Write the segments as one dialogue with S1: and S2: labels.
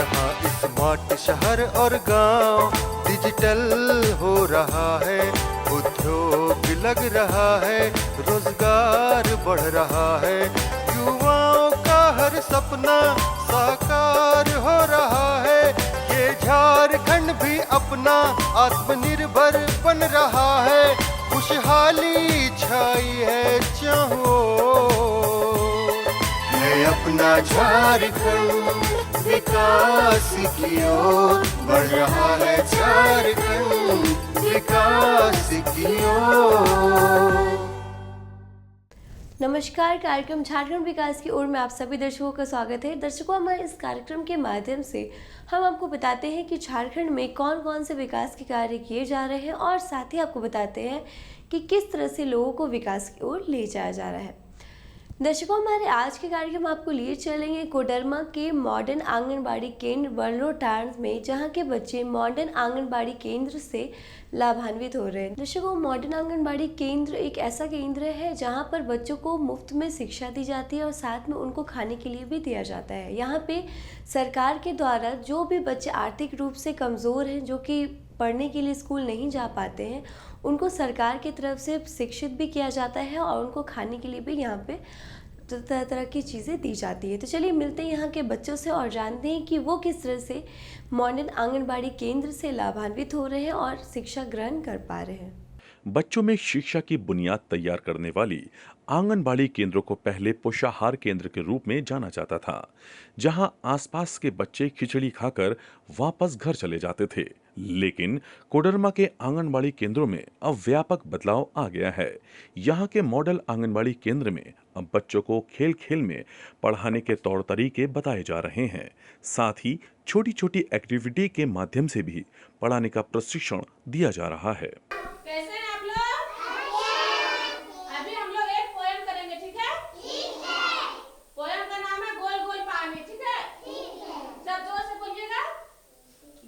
S1: जहाँ स्मार्ट शहर और गांव डिजिटल हो रहा है, उद्योग लग रहा है, रोजगार बढ़ रहा है, युवाओं का हर सपना साकार हो रहा है। ये झारखंड भी अपना आत्मनिर्भर बन रहा है, खुशहाली छाई है चाहो है अपना झारखंड, विकास की ओर बढ़ रहा है झारखंड, विकास की ओर।
S2: नमस्कार, कार्यक्रम झारखंड विकास की ओर में आप सभी दर्शकों का स्वागत है। दर्शकों, हमारे इस कार्यक्रम के माध्यम से हम आपको बताते हैं कि झारखंड में कौन कौन से विकास के कार्य किए जा रहे हैं और साथ ही आपको बताते हैं कि किस तरह से लोगों को विकास की ओर ले जाया जा रहा है। दर्शकों, हमारे आज के कार्यक्रम आपको लिए चलेंगे कोडरमा के मॉडर्न आंगनबाड़ी केंद्र बलरोटांड में, जहां के बच्चे मॉडर्न आंगनबाड़ी केंद्र से लाभान्वित हो रहे हैं। दर्शकों, मॉडर्न आंगनबाड़ी केंद्र एक ऐसा केंद्र है जहां पर बच्चों को मुफ्त में शिक्षा दी जाती है और साथ में उनको खाने के लिए भी दिया जाता है। यहाँ पे सरकार के द्वारा जो भी बच्चे आर्थिक रूप से कमज़ोर हैं, जो कि पढ़ने के लिए स्कूल नहीं जा पाते हैं, उनको सरकार की तरफ से शिक्षित भी किया जाता है और उनको खाने के लिए भी यहाँ पे तरह तरह की चीज़ें दी जाती है। तो चलिए मिलते हैं यहाँ के बच्चों से और जानते हैं कि वो किस तरह से मॉडर्न आंगनबाड़ी केंद्र से लाभान्वित हो रहे हैं और शिक्षा ग्रहण कर पा रहे हैं।
S3: बच्चों में शिक्षा की बुनियाद तैयार करने वाली आंगनबाड़ी केंद्रों को पहले पोषाहार केंद्र के रूप में जाना जाता था, जहां आसपास के बच्चे खिचड़ी खाकर वापस घर चले जाते थे। लेकिन कोडरमा के आंगनबाड़ी केंद्रों में अब व्यापक बदलाव आ गया है। यहां के मॉडल आंगनबाड़ी केंद्र में अब बच्चों को खेल खेल में पढ़ाने के तौर तरीके बताए जा रहे हैं। साथ ही छोटी छोटी एक्टिविटी के माध्यम से भी पढ़ाने का प्रशिक्षण दिया जा रहा है।
S4: कैसे हैं आप लोग? अभी हम लोग एक पोएम करेंगे, ठीक है? ठीक है। पोएम का नाम है गोल गोल पानी, ठीक है? ठीक है। सब जोर से बोलिएगा।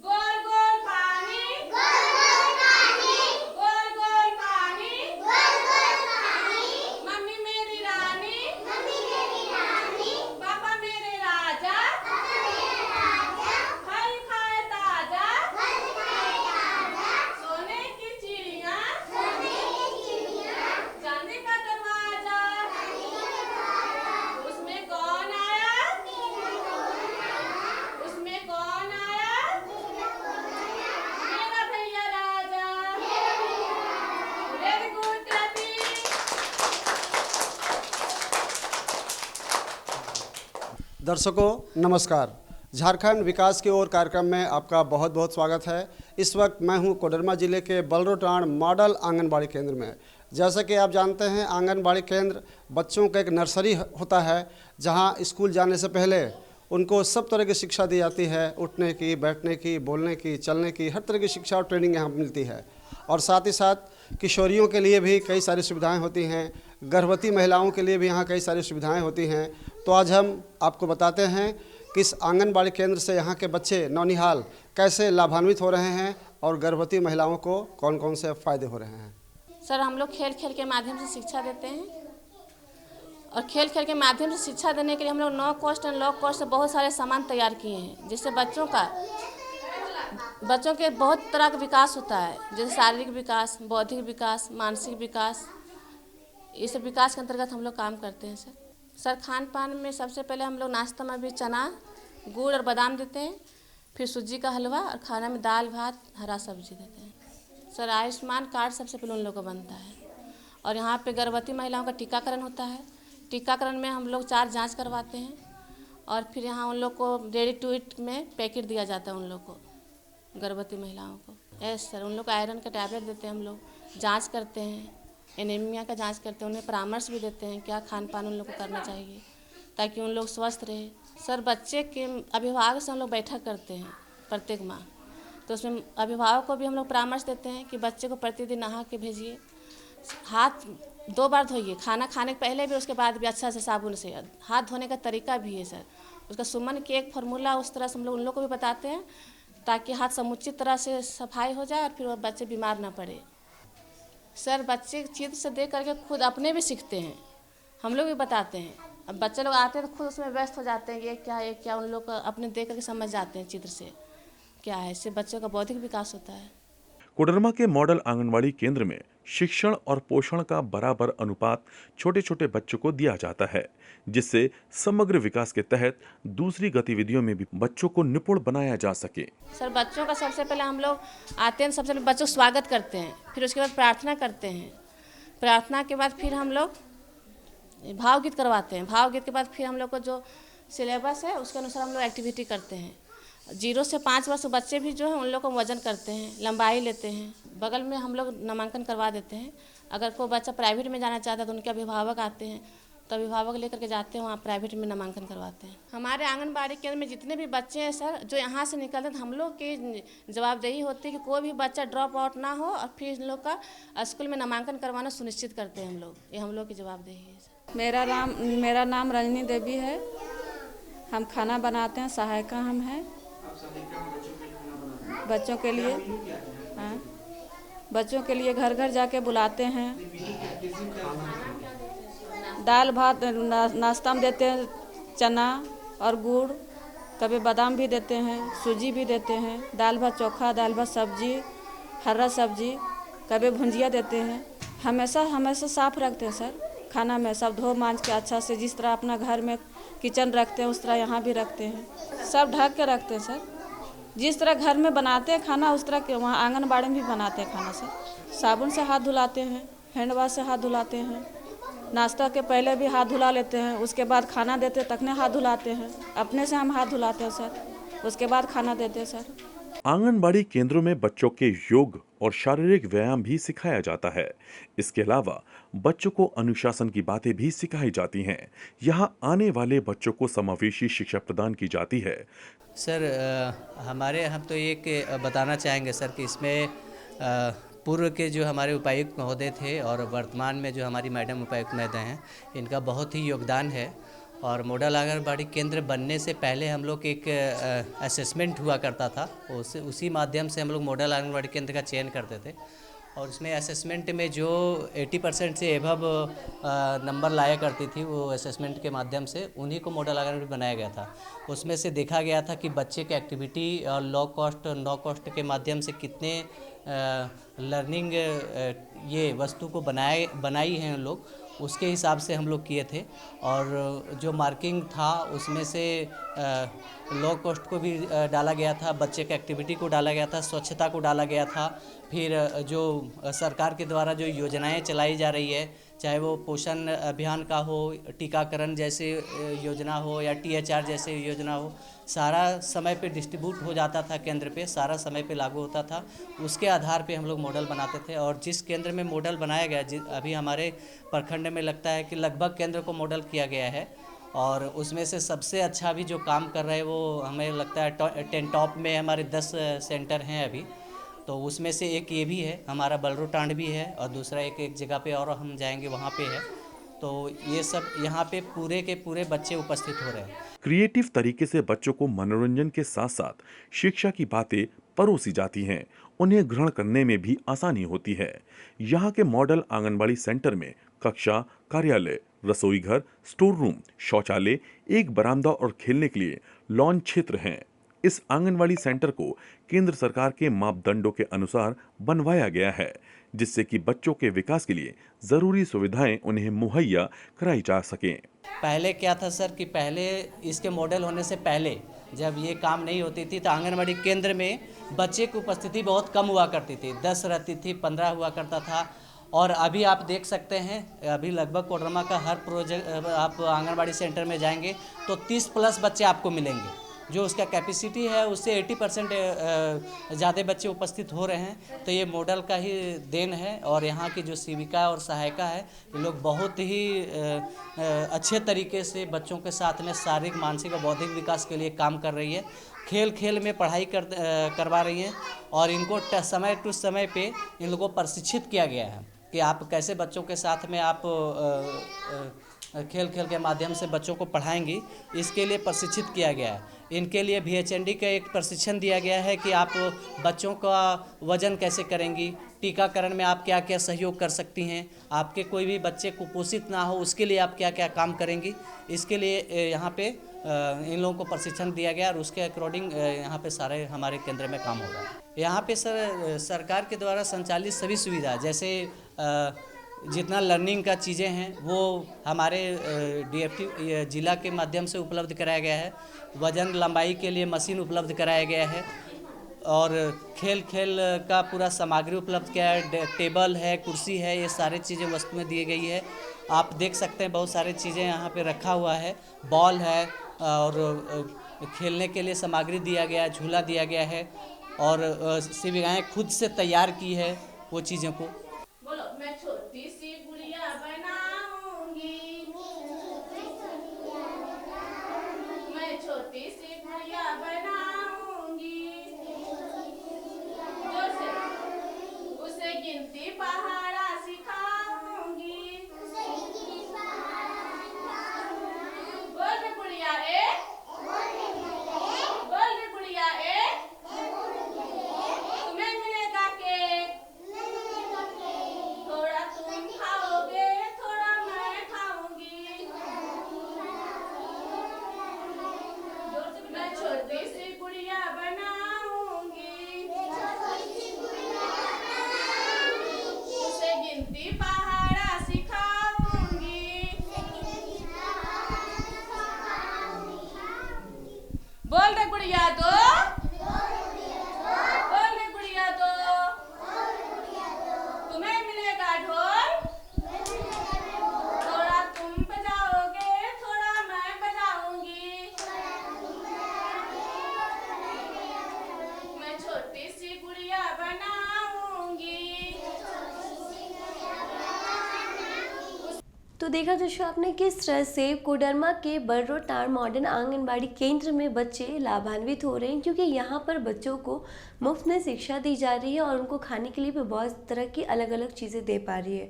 S4: गोल गोल पानी, गोल गोल पानी, गोल गोल पानी, गोल गोल पानी, मम्मी मेरी रानी, मम्मी मेरी रानी, पापा मेरे राजा, पापा मेरे राजा, फल खाए ताजा, फल खाए ताजा, सोने की चिड़िया, सोने की चिड़िया, चांदी का दरवाजा, चांदी का दरवाजा, उसमें कौन आया, उसमें कौन आया, मेरा भैया राजा, वेरी गुड क्लैपिंग।
S5: दर्शकों नमस्कार, झारखंड विकास की ओर कार्यक्रम में आपका बहुत बहुत स्वागत है। इस वक्त मैं हूं कोडरमा ज़िले के बलरोटांड मॉडल आंगनबाड़ी केंद्र में। जैसा कि आप जानते हैं, आंगनबाड़ी केंद्र बच्चों का एक नर्सरी होता है, जहां स्कूल जाने से पहले उनको सब तरह की शिक्षा दी जाती है। उठने की, बैठने की, बोलने की, चलने की, हर तरह की शिक्षा और ट्रेनिंग यहाँ मिलती है। और साथ ही साथ किशोरियों के लिए भी कई सारी सुविधाएं होती हैं, गर्भवती महिलाओं के लिए भी यहाँ कई सारी सुविधाएं होती हैं। तो आज हम आपको बताते हैं कि इस आंगनबाड़ी केंद्र से यहाँ के बच्चे नौनिहाल कैसे लाभान्वित हो रहे हैं और गर्भवती महिलाओं को कौन कौन से फ़ायदे हो रहे हैं।
S4: सर, हम लोग खेल खेल के माध्यम से शिक्षा देते हैं और खेल खेल के माध्यम से शिक्षा देने के लिए हम लोग no cost and low cost से बहुत सारे सामान तैयार किए हैं, जिससे बच्चों के बहुत तरह का विकास होता है, जैसे शारीरिक विकास, बौद्धिक विकास, मानसिक विकास। इस विकास के अंतर्गत हम लोग काम करते हैं। सर, खान पान में सबसे पहले हम लोग नाश्ता में भी चना, गुड़ और बादाम देते हैं, फिर सूजी का हलवा, और खाना में दाल भात हरा सब्जी देते हैं। सर, आयुष्मान कार्ड सबसे पहले उन लोगों को बनता है। और यहाँ पे गर्भवती महिलाओं का टीकाकरण होता है। टीकाकरण में हम लोग 4 जांच करवाते हैं और फिर यहाँ उन लोग को रेडी टू ईट में पैकेट दिया जाता है उन लोग को, गर्भवती महिलाओं को। यस सर, उन लोग को आयरन का टैबलेट देते हैं, हम लोग जांच करते हैं, एनीमिया का जांच करते हैं, उन्हें परामर्श भी देते हैं क्या खान पान उन लोग को करना चाहिए ताकि उन लोग स्वस्थ रहे। सर, बच्चे के अभिभावक से हम लोग बैठक करते हैं प्रत्येक माह, तो उसमें अभिभावक को भी हम लोग परामर्श देते हैं कि बच्चे को प्रतिदिन नहा के भेजिए, हाथ 2 बार धोइए, खाना खाने के पहले भी, उसके बाद भी अच्छा से साबुन से। हाथ धोने का तरीका भी है सर, उसका सुमन की एक फार्मूला, उस तरह से हम लोग उन लोग को भी बताते हैं ताकि हाथ समुचित तरह से सफाई हो जाए और फिर वो बच्चे बीमार ना पड़े। सर, बच्चे चित्र से देख करके खुद अपने भी सीखते हैं, हम लोग भी बताते हैं अब बच्चे लोग आते हैं तो खुद उसमें व्यस्त हो जाते हैं, ये क्या उन लोग अपने देख करके समझ जाते हैं चित्र से क्या है। इससे बच्चों का बौद्धिक विकास होता है।
S3: कोडरमा के मॉडल आंगनवाड़ी केंद्र में शिक्षण और पोषण का बराबर अनुपात छोटे छोटे बच्चों को दिया जाता है, जिससे समग्र विकास के तहत दूसरी गतिविधियों में भी बच्चों को निपुण बनाया जा सके।
S4: सर बच्चों का सबसे पहले हम लोग आते हैं, सबसे पहले बच्चों को स्वागत करते हैं, फिर उसके बाद प्रार्थना करते हैं। प्रार्थना के बाद फिर हम लोग भावगीत करवाते हैं। भावगीत के बाद फिर हम लोग को जो सिलेबस है उसके अनुसार हम लोग एक्टिविटी करते हैं। 0 से 5 वर्ष बच्चे भी जो है उन लोग को वजन करते हैं, लंबाई लेते हैं। बगल में हम लोग नामांकन करवा देते हैं। अगर कोई बच्चा प्राइवेट में जाना चाहता है तो उनके अभिभावक आते हैं, तो अभिभावक लेकर के जाते हैं, वहाँ प्राइवेट में नामांकन करवाते हैं। हमारे आंगनबाड़ी केंद्र में जितने भी बच्चे हैं सर जो यहाँ से निकलते हैं, हम लोग की जवाबदेही होती है कि कोई भी बच्चा ड्रॉप आउट ना हो और फिर इन लोग का स्कूल में नामांकन करवाना सुनिश्चित करते हैं हम लोग। ये हम लोग की जवाबदेही है सर।
S6: मेरा नाम रजनी देवी है। हम खाना बनाते हैं, सहायिका हम हैं बच्चों के लिए। हाँ, बच्चों के लिए घर घर जाके बुलाते हैं। दाल भात नाश्ता में देते हैं, चना और गुड़, कभी बादाम भी देते हैं, सूजी भी देते हैं, दाल भात चोखा, दाल भात सब्जी, हरा सब्जी, कभी भुंजिया देते हैं। हमेशा साफ रखते हैं सर। खाना में सब धो मांज के अच्छा से, जिस तरह अपना घर में किचन रखते हैं उस तरह यहाँ भी रखते हैं। सब ढक के रखते हैं सर। जिस तरह घर में बनाते हैं खाना उस तरह के वहाँ आंगनबाड़ी में भी बनाते हैं खाना सर। साबुन से हाथ धुलाते हैं, हैंड वॉश से हाथ धुलाते हैं। नाश्ता के पहले भी हाथ धुला लेते हैं, उसके बाद खाना देते हैं तखने हाथ धुलाते हैं। अपने से हम हाथ धुलाते हैं सर, उसके बाद खाना देते हैं सर।
S3: आंगनबाड़ी केंद्रों में बच्चों के योग और शारीरिक व्यायाम भी सिखाया जाता है। इसके अलावा बच्चों को अनुशासन की बातें भी सिखाई जाती हैं। यहाँ आने वाले बच्चों को समावेशी शिक्षा प्रदान की जाती है।
S7: सर हम तो एक बताना चाहेंगे सर कि इसमें पूर्व के जो हमारे उपायुक्त महोदय थे और वर्तमान में जो हमारी मैडम उपायुक्त महोदय हैं, इनका बहुत ही योगदान है। और मॉडल आंगनबाड़ी केंद्र बनने से पहले हम लोग एक असेसमेंट हुआ करता था, उसी माध्यम से हम लोग मॉडल आंगनबाड़ी केंद्र का चयन करते थे। और उसमें असेसमेंट में जो 80% से एबव नंबर लाया करती थी, वो असेसमेंट के माध्यम से उन्हीं को मॉडल आंगनबाड़ी बनाया गया था। उसमें से देखा गया था कि बच्चे के एक्टिविटी और लो कॉस्ट के माध्यम से कितने लर्निंग ये वस्तु को बनाई हैं लोग, उसके हिसाब से हम लोग किए थे। और जो मार्किंग था उसमें से लो कॉस्ट को भी डाला गया था, बच्चे के एक्टिविटी को डाला गया था, स्वच्छता को डाला गया था। फिर जो सरकार के द्वारा जो योजनाएं चलाई जा रही है, चाहे वो पोषण अभियान का हो, टीकाकरण जैसे योजना हो या THR जैसे योजना हो, सारा समय पे डिस्ट्रीब्यूट हो जाता था केंद्र पे, सारा समय पे लागू होता था। उसके आधार पे हम लोग मॉडल बनाते थे। और जिस केंद्र में मॉडल बनाया गया, अभी हमारे प्रखंड में लगता है कि लगभग केंद्र को मॉडल किया गया है। और उसमें से सबसे अच्छा भी जो काम कर रहे हैं वो हमें लगता है 10 टॉप में हमारे 10 सेंटर हैं अभी। तो उसमें से एक ये भी है, हमारा बलरोटांड भी है, और दूसरा एक जगह पे और हम जाएंगे वहाँ पे है। तो ये सब यहाँ पे पूरे के पूरे बच्चे उपस्थित हो रहे हैं।
S3: क्रिएटिव तरीके से बच्चों को मनोरंजन के साथ साथ शिक्षा की बातें परोसी जाती हैं, उन्हें ग्रहण करने में भी आसानी होती है। यहाँ के मॉडल आंगनबाड़ी सेंटर में कक्षा, कार्यालय, रसोई घर, स्टोर रूम, शौचालय, एक बरामदा और खेलने के लिए लॉन क्षेत्र हैं। इस आंगनवाड़ी सेंटर को केंद्र सरकार के मापदंडों के अनुसार बनवाया गया है, जिससे कि बच्चों के विकास के लिए जरूरी सुविधाएं उन्हें मुहैया कराई जा सकें।
S7: पहले क्या था सर कि पहले इसके मॉडल होने से पहले जब ये काम नहीं होती थी तो आंगनबाड़ी केंद्र में बच्चे की उपस्थिति बहुत कम हुआ करती थी, 10 रहती थी, 15 हुआ करता था। और अभी आप देख सकते हैं, अभी लगभग कोडरमा का हर प्रोजेक्ट आप आंगनबाड़ी सेंटर में जाएंगे तो 30+ बच्चे आपको मिलेंगे। जो उसका कैपेसिटी है उससे 80% ज़्यादा बच्चे उपस्थित हो रहे हैं। तो ये मॉडल का ही देन है। और यहाँ की जो सेविका और सहायिका है, ये लोग बहुत ही अच्छे तरीके से बच्चों के साथ में शारीरिक, मानसिक और बौद्धिक विकास के लिए काम कर रही है। खेल खेल में पढ़ाई करवा रही हैं। और इनको समय टू समय पे इन लोगों को प्रशिक्षित किया गया है कि आप कैसे बच्चों के साथ में आप खेल खेल के माध्यम से बच्चों को पढ़ाएंगी, इसके लिए प्रशिक्षित किया गया है। इनके लिए VHND का एक प्रशिक्षण दिया गया है कि आप बच्चों का वजन कैसे करेंगी, टीकाकरण में आप क्या क्या सहयोग कर सकती हैं, आपके कोई भी बच्चे कुपोषित ना हो उसके लिए आप क्या क्या काम करेंगी, इसके लिए यहाँ पे इन लोगों को प्रशिक्षण दिया गया और उसके अकॉर्डिंग यहाँ पे सारे हमारे केंद्र में काम होगा। यहाँ पे सर सरकार के द्वारा संचालित सभी सुविधा जैसे जितना लर्निंग का चीज़ें हैं वो हमारे DFT जिला के माध्यम से उपलब्ध कराया गया है। वजन लंबाई के लिए मशीन उपलब्ध कराया गया है और खेल का पूरा सामग्री उपलब्ध किया है, टेबल है, कुर्सी है, ये सारी चीज़ें वस्तुएं दी गई है। आप देख सकते हैं बहुत सारी चीज़ें यहाँ पे रखा हुआ है, बॉल है और खेलने के लिए सामग्री दिया गया है, झूला दिया गया है और सेविकाएँ खुद से तैयार की है वो चीज़ों को।
S4: बोलो मैं छोटी सी गुड़िया बनाऊंगी, मैं छोटी सी गुड़िया बनाऊंगी, जोर से उसे गिनती पहाड़ा सिखाऊंगी, बोल रे गुड़िया एक, बोल रे गुड़िया एक, तुम्हें मिलेगा केक, थोड़ा तुम खाओगे थोड़ा मैं खाऊंगी, मैं छोटी सी गुड़िया बनाऊंगी, उसे गिनती पहाड़ा सिखाऊंगी, बोल रे गुड़िया दो, बोल रे गुड़िया दो, तुम्हें मिलेगा ढोल, थोड़ा तुम बजाओगे थोड़ा मैं बजाऊंगी, मैं छोटी सी गुड़िया बनाऊंगी।
S2: तो देखा दर्शकों आपने किस तरह से कोडरमा के बलरोटाण मॉडर्न आंगनबाड़ी केंद्र में बच्चे लाभान्वित हो रहे हैं, क्योंकि यहाँ पर बच्चों को मुफ्त में शिक्षा दी जा रही है और उनको खाने के लिए भी बहुत तरह की अलग अलग चीज़ें दे पा रही है।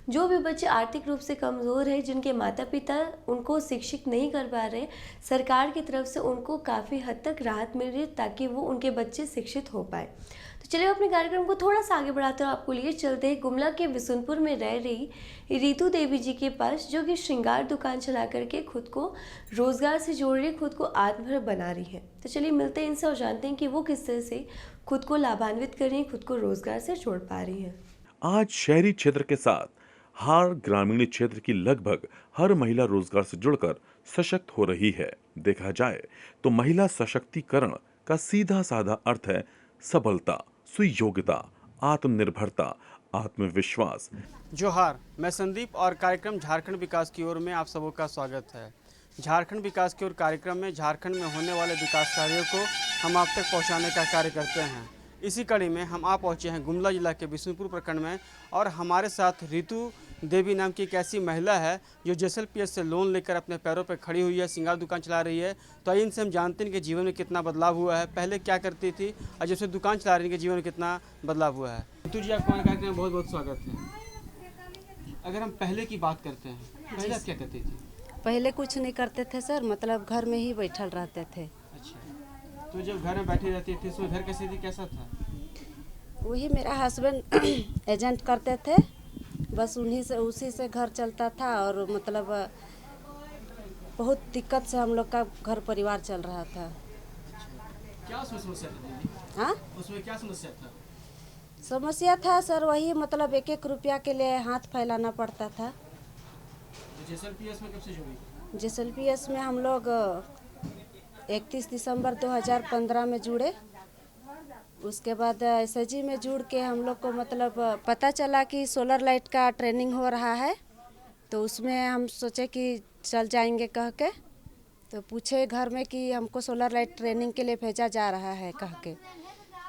S2: जो भी बच्चे आर्थिक रूप से कमज़ोर हैं, जिनके माता पिता उनको शिक्षित नहीं कर पा रहे, सरकार की तरफ से उनको काफ़ी हद तक राहत मिल रही है ताकि वो उनके बच्चे शिक्षित हो पाए। तो चलिए अपने कार्यक्रम को थोड़ा सा आगे बढ़ाते हुए आपको लिए चलते हैं गुमला के बिशुनपुर में रह रही रितु देवी जी के पास, जो कि श्रृंगार दुकान चला करके खुद को रोज़गार से जोड़ रही, खुद को आत्मनिर्भर बना रही है। तो चलिए मिलते हैं इनसे और जानते हैं कि वो किस तरह से खुद को लाभान्वित कर रही हैं, खुद को रोज़गार से जोड़ पा रही हैं।
S3: आज शहरी क्षेत्र के साथ हर ग्रामीण क्षेत्र की लगभग हर महिला रोजगार से जुड़कर सशक्त हो रही है। देखा जाए तो महिला सशक्तिकरण का सीधा साधा अर्थ है सबलता, सुयोग्यता, आत्मनिर्भरता, आत्मविश्वास।
S5: जोहार, मैं संदीप और कार्यक्रम झारखंड विकास की ओर में आप सबों का स्वागत है। झारखंड विकास की ओर कार्यक्रम में झारखंड में होने वाले विकास कार्यों को हम आप तक पहुंचाने का कार्य करते हैं। इसी कड़ी में हम आ पहुंचे हैं गुमला जिला के बिशुनपुर प्रखंड में और हमारे साथ रितु देवी नाम की एक ऐसी महिला है जो JSLPS से लोन लेकर अपने पैरों पर खड़ी हुई है, श्रृंगार दुकान चला रही है। तो आइए इनसे हम जानते हैं कि जीवन में कितना बदलाव हुआ है, पहले क्या करती थी और जब से दुकान चला रही है जीवन में कितना बदलाव हुआ है। रितु जी, आपको हमारे कार्यक्रम में बहुत बहुत स्वागत है। अगर हम पहले की बात करते हैं, पहले आप क्या करती थी?
S8: पहले कुछ नहीं करते थे सर, मतलब घर में ही बैठल रहते थे।
S5: अच्छा, तो जब घर में बैठी रहती थी तो घर कैसी थी, कैसा था?
S8: वही मेरा हस्बैंड एजेंट करते थे, बस उसी से घर चलता था और मतलब बहुत दिक्कत से हम लोग का घर परिवार चल रहा था।
S5: क्या उसमें समस्या थी?
S8: हाँ,
S5: उसमें क्या समस्या था?
S8: समस्या था सर वही, मतलब एक एक रुपया के लिए हाथ फैलाना पड़ता था।
S5: तो JSLPS में कब से जुड़ी?
S8: JSLPS में हम लोग 31 दिसंबर 2015 में जुड़े। उसके बाद SHG में जुड़ के हम लोग को मतलब पता चला कि सोलर लाइट का ट्रेनिंग हो रहा है, तो उसमें हम सोचे कि चल जाएंगे कह के। तो पूछे घर में कि हमको सोलर लाइट ट्रेनिंग के लिए भेजा जा रहा है कह के,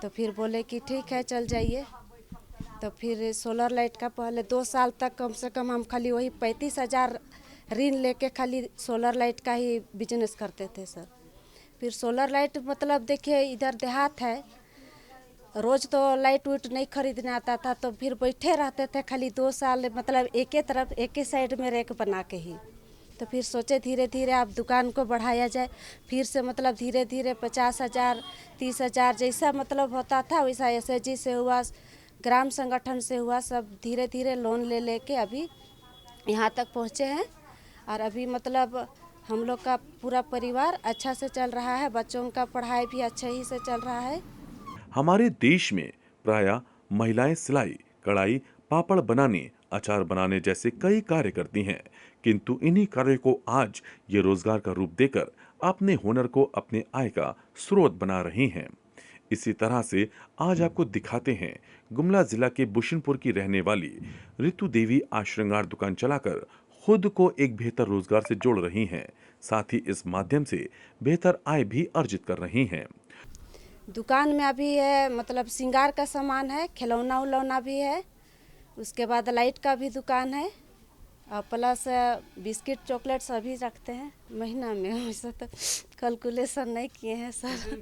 S8: तो फिर बोले कि ठीक है चल जाइए। तो फिर सोलर लाइट का पहले 2 साल तक कम से कम हम खाली वही 35,000 ऋण लेके खाली सोलर लाइट का ही बिजनेस करते थे सर। फिर सोलर लाइट मतलब देखिए इधर देहात है, रोज़ तो लाइट वाइट नहीं खरीदने आता था, तो फिर बैठे रहते थे खाली 2 साल, मतलब एक ही तरफ एक ही साइड में रैक बना के ही। तो फिर सोचे धीरे धीरे आप दुकान को बढ़ाया जाए, फिर से मतलब धीरे धीरे 50,000 30,000 जैसा मतलब होता था वैसा SHG से हुआ, ग्राम संगठन से हुआ, सब धीरे धीरे लोन ले लेके अभी यहाँ तक पहुँचे हैं। और अभी मतलब हम लोग का पूरा परिवार अच्छा से चल रहा है, बच्चों का पढ़ाई भी अच्छे ही से चल रहा है।
S3: हमारे देश में प्रायः महिलाएं सिलाई, कढ़ाई, पापड़ बनाने, अचार बनाने जैसे कई कार्य करती हैं, किंतु इन्हीं कार्यों को आज ये रोजगार का रूप देकर अपने हुनर को अपने आय का स्रोत बना रही हैं। इसी तरह से आज आपको दिखाते हैं गुमला जिला के बुशनपुर की रहने वाली ऋतु देवी आज श्रृंगार दुकान चलाकर खुद को एक बेहतर रोजगार से जोड़ रही हैं, साथ ही इस माध्यम से बेहतर आय भी अर्जित कर रही हैं।
S8: दुकान में अभी है मतलब श्रृंगार का सामान है, खिलौना उलौना भी है, उसके बाद लाइट का भी दुकान है और प्लस बिस्किट चॉकलेट सभी रखते हैं। महीना में वैसे तो कैलकुलेशन नहीं किए हैं सर।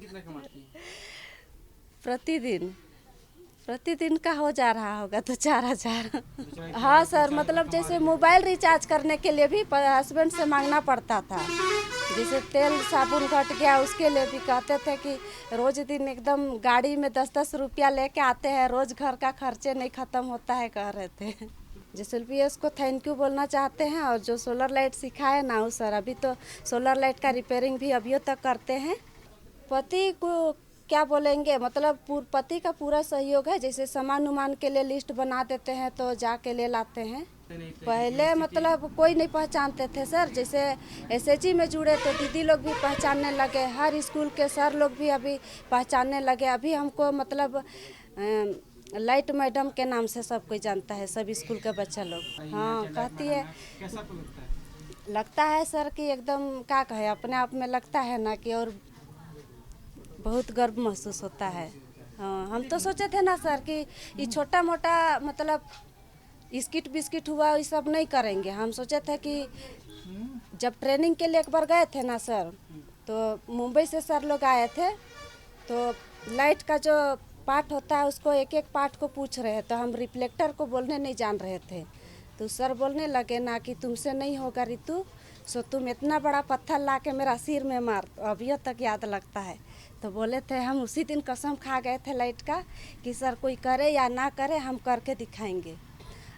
S8: प्रतिदिन का हो जा रहा होगा तो 4000। हाँ सर, मतलब जैसे मोबाइल रिचार्ज करने के लिए भी हस्बैंड से मांगना पड़ता था। जैसे तेल साबुन घट गया उसके लिए भी कहते थे कि रोज दिन एकदम गाड़ी में 10-10 रुपया लेके आते हैं, रोज घर का खर्चे नहीं ख़त्म होता है कह रहे थे। JSLPS को थैंक यू बोलना चाहते हैं। और जो सोलर लाइट सिखाए ना उस सर, अभी तो सोलर लाइट का रिपेयरिंग भी अभी तक करते हैं। पति को क्या बोलेंगे, मतलब पति का पूरा सहयोग है। जैसे सामान उमान के लिए लिस्ट बना देते हैं तो जाके ले लाते हैं। पहले मतलब कोई नहीं पहचानते थे सर, जैसे SHG में जुड़े तो दीदी लोग भी पहचानने लगे, हर स्कूल के सर लोग भी अभी पहचानने लगे। अभी हमको मतलब लाइट मैडम के नाम से सब कोई जानता है, सब स्कूल के बच्चा लोग। हाँ कहती है, लगता है सर कि एकदम क्या कहे, अपने आप में लगता है ना कि और बहुत गर्व महसूस होता है। हाँ, हम तो सोचे थे ना सर कि ये छोटा मोटा मतलब स्किट बिस्किट हुआ ये सब नहीं करेंगे। हम सोचे थे कि जब ट्रेनिंग के लिए एक बार गए थे ना सर, तो मुंबई से सर लोग आए थे, तो लाइट का जो पार्ट होता है उसको एक एक पार्ट को पूछ रहे हैं, तो हम रिफ्लेक्टर को बोलने नहीं जान रहे थे। तो सर बोलने लगे ना कि तुमसे नहीं होगा ऋतु, सो तुम इतना बड़ा पत्थर ला के मेरा सिर में मार, अभी तक याद लगता है। तो बोले थे, हम उसी दिन कसम खा गए थे लाइट का कि सर कोई करे या ना करे हम करके दिखाएंगे।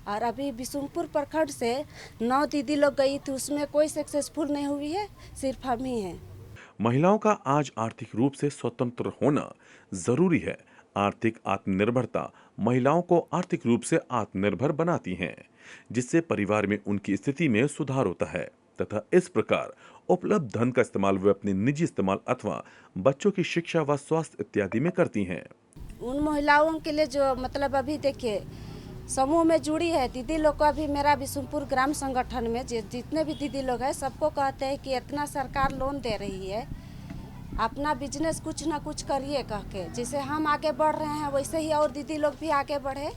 S8: और अभी बिशुनपुर प्रखंड से 9 दीदी लोग गई थी, उसमें कोई सक्सेसफुल नहीं हुई है, सिर्फ हम ही हैं।
S3: महिलाओं का आज आर्थिक रूप से स्वतंत्र होना जरूरी है। आर्थिक आत्मनिर्भरता महिलाओं को आर्थिक रूप से आत्मनिर्भर बनाती है, जिससे परिवार में उनकी स्थिति में सुधार होता है तथा इस प्रकार उपलब्ध धन का इस्तेमाल वे अपने निजी इस्तेमाल अथवा बच्चों की शिक्षा व स्वास्थ्य इत्यादि में करती हैं।
S8: उन महिलाओं के लिए जो मतलब अभी देखिए समूह में जुड़ी है दीदी लोग को, अभी मेरा बिशुनपुर ग्राम संगठन में जितने भी दीदी लोग हैं सबको कहते हैं कि इतना सरकार लोन दे रही है, अपना बिजनेस कुछ ना कुछ करिए कह के। जैसे हम आगे बढ़ रहे हैं वैसे ही और दीदी लोग भी आगे बढ़े,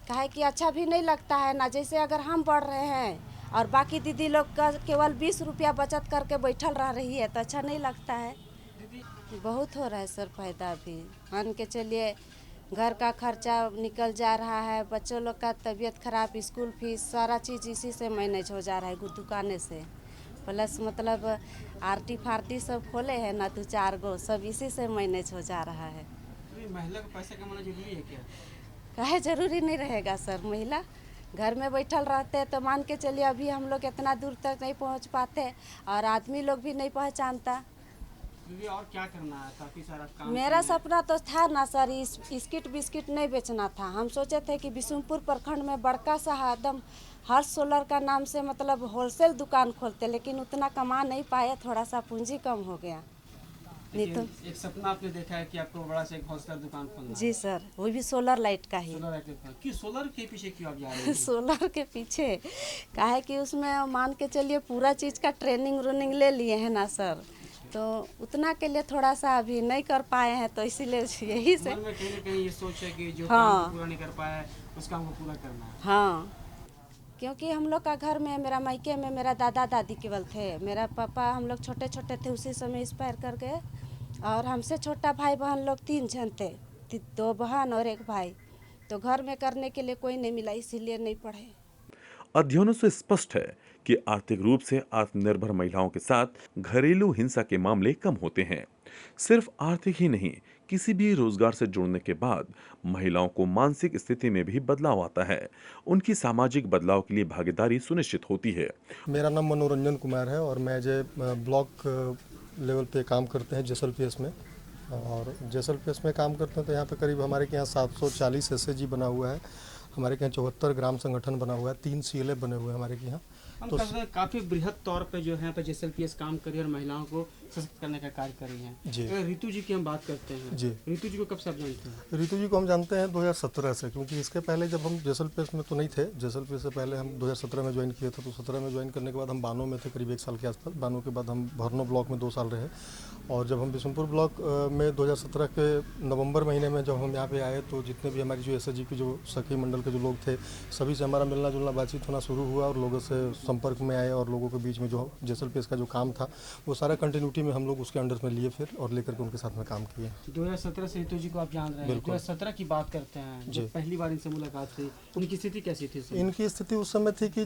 S8: काहे कि अच्छा भी नहीं लगता है ना। जैसे अगर हम बढ़ रहे हैं और बाकी दीदी लोग का केवल 20 रुपया बचत करके बैठल रह रही है तो अच्छा नहीं लगता है। बहुत हो रहा है सर फायदा, अभी मान के चलिए घर का खर्चा निकल जा रहा है, बच्चों लोग का तबीयत खराब, स्कूल फीस, सारा चीज़ इसी से मैनेज हो जा रहा है दुकाने से। प्लस मतलब आरती फारती सब खोले हैं ना 2-4 गो, सब इसी से मैनेज हो जा रहा है।
S9: महिला को पैसा कमाना जरूरी है क्या?
S8: काहे जरूरी नहीं रहेगा सर, महिला घर में बैठल रहते हैं तो मान के चलिए अभी हम लोग इतना दूर तक नहीं पहुंच पाते और आदमी लोग भी नहीं पहचानता।
S9: और क्या करना है? काफी सारा काम।
S8: मेरा सपना तो था ना सर, स्किट बिस्किट नहीं बेचना था। हम सोचे थे कि बिशुनपुर प्रखंड में बड़का सा एकदम हर्ष सोलर का नाम से मतलब होलसेल दुकान खोलते, लेकिन उतना कमा नहीं पाए, थोड़ा सा पूंजी कम हो गया। नहीं तो
S9: एक सपना आपने देखा है कि आपको बड़ा सा एक होलसेल दुकान खोलना है।
S8: जी सर, वो भी सोलर लाइट का ही।
S9: सोलर लाइट का क्यों? सोलर के पीछे क्यों आप जा रहे हैं?
S8: सोलर के पीछे काहे कि उसमें मान के चलिए पूरा चीज़ का ट्रेनिंग ले लिए हैं ना सर, तो उतना के लिए थोड़ा सा अभी नहीं कर पाए हैं, तो इसीलिए यही से
S9: मन में कहीं न कहीं ये सोच है कि जो
S8: हाँ।
S9: काम पूरा नहीं कर पाया है उस काम को पूरा करना है।
S8: हाँ, क्योंकि हम लोग का घर में, मेरा मायके में मेरा दादा दादी केवल थे, मेरा पापा हम लोग छोटे छोटे थे उसी समय एक्सपायर कर गए, और हमसे छोटा भाई बहन लोग 3 जन थे, 2 बहन और 1 भाई, तो घर में करने के लिए कोई नहीं मिला, इसीलिए नहीं पढ़े।
S3: अध्ययनों से स्पष्ट है कि आर्थिक रूप से आत्मनिर्भर महिलाओं के साथ घरेलू हिंसा के मामले कम होते हैं। सिर्फ आर्थिक ही नहीं, किसी भी रोजगार से जुड़ने के बाद महिलाओं को मानसिक स्थिति में भी बदलाव आता है। उनकी सामाजिक बदलाव के लिए भागीदारी सुनिश्चित होती है।
S10: मेरा नाम मनोरंजन कुमार है और मैं जो ब्लॉक लेवल पे काम करते हैं जैसलपीएस में, और जैसलपीएस में काम करते हैं तो यहाँ पे करीब हमारे के यहाँ 740 एसएजी बना हुआ है, हमारे के यहाँ 74 ग्राम संगठन बना हुआ है, 3 सीएलएफ बने हुए हैं हमारे के यहाँ।
S9: तो काफ़ी बृहद तौर पे जो है यहाँ पे जैसलपीएस काम कर रही है और महिलाओं को सशक्त करने का कार्य कर रही हैं।
S10: जी।
S9: अगर रितु जी की हम बात करते हैं,
S10: जी,
S9: रितु जी को कब से आप जानते हैं?
S10: रितु जी को हम जानते हैं 2017 से, क्योंकि इसके पहले जब हम जैसलपीएस में तो नहीं थे, जैसलपीएस से पहले हम 2017 में ज्वाइन किए थे। तो 17 में ज्वाइन करने के बाद हम बानो में थे करीब 1 साल के आसपास। बानो के बाद हम भरनो ब्लॉक में 2 साल रहे, और जब हम बिशनपुर ब्लॉक में 2017 के नवंबर महीने में जब हम यहाँ पे आए तो जितने भी हमारी जो एसएजी की जो सखी मंडल के जो लोग थे, सभी से हमारा मिलना जुलना बातचीत होना शुरू हुआ और लोगों से संपर्क में आए, और लोगों के बीच में जो जैसलपीएस का जो काम था वो सारा कंटिन्यूटी में हम लोग उसके अंडर में लिए फिर और लेकर के उनके साथ में काम किए।
S9: 2017 से रितु जी को आप जान रहे हैं। 2017 की बात करते हैं, जब पहली बार इनसे मुलाकात हुई, उनकी स्थिति कैसी थी?
S10: इनकी स्थिति उस समय थी कि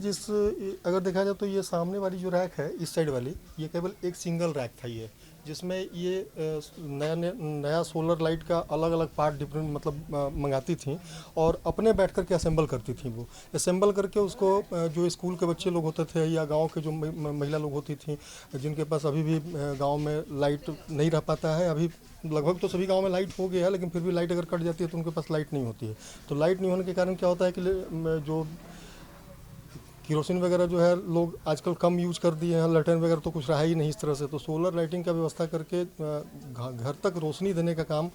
S10: अगर देखा जाए तो ये सामने वाली जो रैक है, इस साइड वाली, ये केवल एक सिंगल रैक था ये, जिसमें ये नया सोलर लाइट का अलग अलग पार्ट डिफरेंट मतलब मंगाती थी और अपने बैठ कर के असेंबल करती थी। वो असेंबल करके उसको जो स्कूल के बच्चे लोग होते थे या गांव के जो महिला लोग होती थी, जिनके पास अभी भी गांव में लाइट नहीं रह पाता है, अभी लगभग तो सभी गांव में लाइट हो गया है, लेकिन फिर भी लाइट अगर कट जाती है तो उनके पास लाइट नहीं होती है। तो लाइट नहीं होने के कारण क्या होता है कि जो केरोसिन वगैरह जो है लोग आजकल कम यूज कर दिए हैं, लैट्रिन वगैरह तो कुछ रहा ही नहीं इस तरह से। तो सोलर लाइटिंग का व्यवस्था करके घर तक रोशनी देने का काम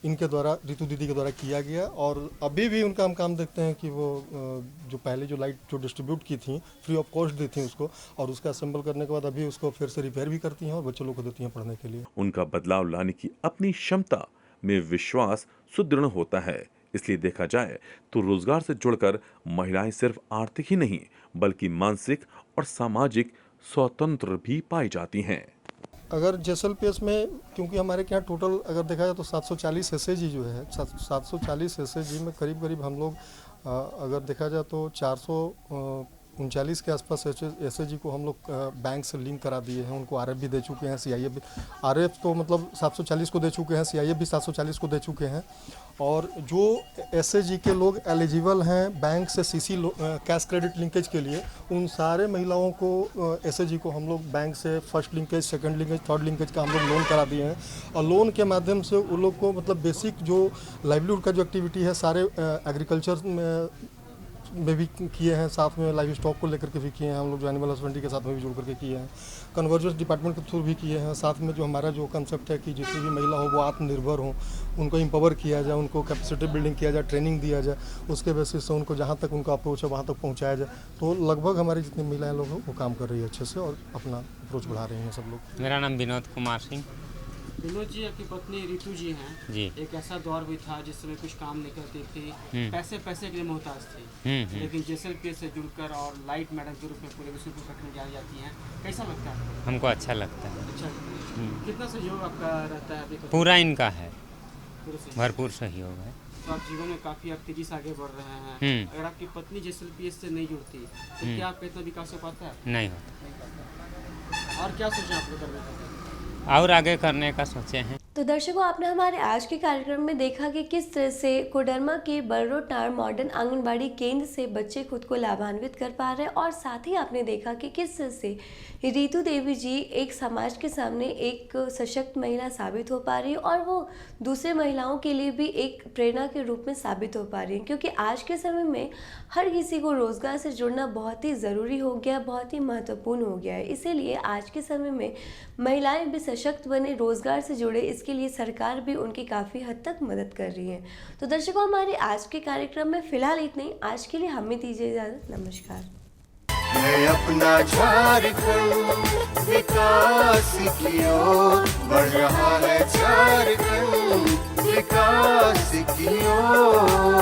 S10: इनके द्वारा, रितु दीदी के द्वारा किया गया। और अभी भी उनका हम काम देखते हैं कि वो जो पहले जो लाइट जो डिस्ट्रीब्यूट की थी फ्री ऑफ कॉस्ट दी थी उसको, और उसका असेंबल करने के बाद अभी उसको फिर से रिपेयर भी करती हैं और बच्चों लोग को देती हैं पढ़ने के लिए।
S3: उनका बदलाव लाने की अपनी क्षमता में विश्वास सुदृढ़ होता है। इसलिए देखा जाए तो रोजगार से जुड़कर महिलाएं सिर्फ आर्थिक ही नहीं बल्कि मानसिक और सामाजिक स्वतंत्र भी पाई जाती हैं।
S10: अगर जैसलपीएस में, क्योंकि हमारे यहाँ टोटल अगर देखा जाए तो 740 एसएजी जो है, 740 एसएजी में करीब करीब हम लोग अगर देखा जाए तो 439 के आसपास एसएजी को हम लोग बैंक से लिंक करा दिए हैं। उनको आरएफ भी दे चुके हैं, सीआईएफ भी। आरएफ तो मतलब 740 को दे चुके हैं, सीआईएफ भी 740 को दे चुके हैं। और जो एसएजी के लोग एलिजिबल हैं बैंक से सीसी कैश क्रेडिट लिंकेज के लिए, उन सारे महिलाओं को एसएजी को हम लोग बैंक से first linkage, second linkage, third linkage का हम लोग लोन करा दिए हैं। और लोन के माध्यम से उन लोग को मतलब बेसिक जो लाइवलीहुड का जो एक्टिविटी है सारे एग्रीकल्चर में भी किए हैं, साथ में लाइव स्टॉक को लेकर के भी किए हैं हम लोग, जो एनिमल हस्बेंड्री के साथ में भी जुड़ करके किए हैं, कन्वर्जेंस डिपार्टमेंट के थ्रू भी किए हैं। साथ में जो हमारा जो कंसेप्ट है कि जितनी भी महिला हो वो आत्मनिर्भर हो, उनको एम्पावर किया जाए, उनको कैपेसिटी बिल्डिंग किया जाए, ट्रेनिंग दिया जाए, उसके बेसिस से उनको जहाँ तक उनका अप्रोच है वहाँ तक पहुँचाया जाए। तो लगभग हमारी जितनी महिलाएं लोग हैं वो काम कर रही है अच्छे से और अपना अप्रोच बढ़ा रही हैं सब लोग।
S11: मेरा नाम विनोद कुमार सिंह।
S9: विनोद जी, आपकी पत्नी रितु जी हैं
S11: जी।
S9: एक ऐसा दौर भी था जिस समय कुछ काम नहीं करती थी, पैसे के लिए मोहताज थी, लेकिन जैसलपीएस से जुड़कर और लाइट मैडम के रूप में पूरे विश्व में जानी जाती हैं। कैसा लगता है?
S11: हमको अच्छा लगता है।
S9: अच्छा, कितना सहयोग आपका रहता है?
S11: पूरा इनका है, भरपूर सहयोग है।
S9: तो आप जीवन में काफ़ी आप तेजी से आगे बढ़ रहे हैं। अगर आपकी पत्नी जैसलपीएस से नहीं जुड़ती तो क्या आपका इतना विकास हो पाता है?
S11: नहीं होता।
S9: और क्या सोचें आप लोग करने का?
S11: और आगे करने का सोचे हैं।
S2: तो दर्शकों, आपने हमारे आज के कार्यक्रम में देखा कि किस तरह से कोडरमा के बलरोटाण मॉडर्न आंगनबाड़ी केंद्र से बच्चे खुद को लाभान्वित कर पा रहे हैं, और साथ ही आपने देखा कि किस तरह से रितु देवी जी एक समाज के सामने एक सशक्त महिला साबित हो पा रही है और वो दूसरे महिलाओं के लिए भी एक प्रेरणा के रूप में साबित हो पा रही है। क्योंकि आज के समय में हर किसी को रोज़गार से जुड़ना बहुत ही ज़रूरी हो गया, बहुत ही महत्वपूर्ण हो गया है। इसीलिए आज के समय में महिलाएं भी सशक्त बने, रोज़गार से जुड़े, इसके लिए सरकार भी उनकी काफ़ी हद तक मदद कर रही है। तो दर्शकों, हमारे आज के कार्यक्रम में फ़िलहाल इतना ही। आज के लिए हमें दीजिए इजाज़त। नमस्कार।
S1: है अपना झारखंड विकास की ओर बढ़ रहा है, झारखंड विकास की ओर।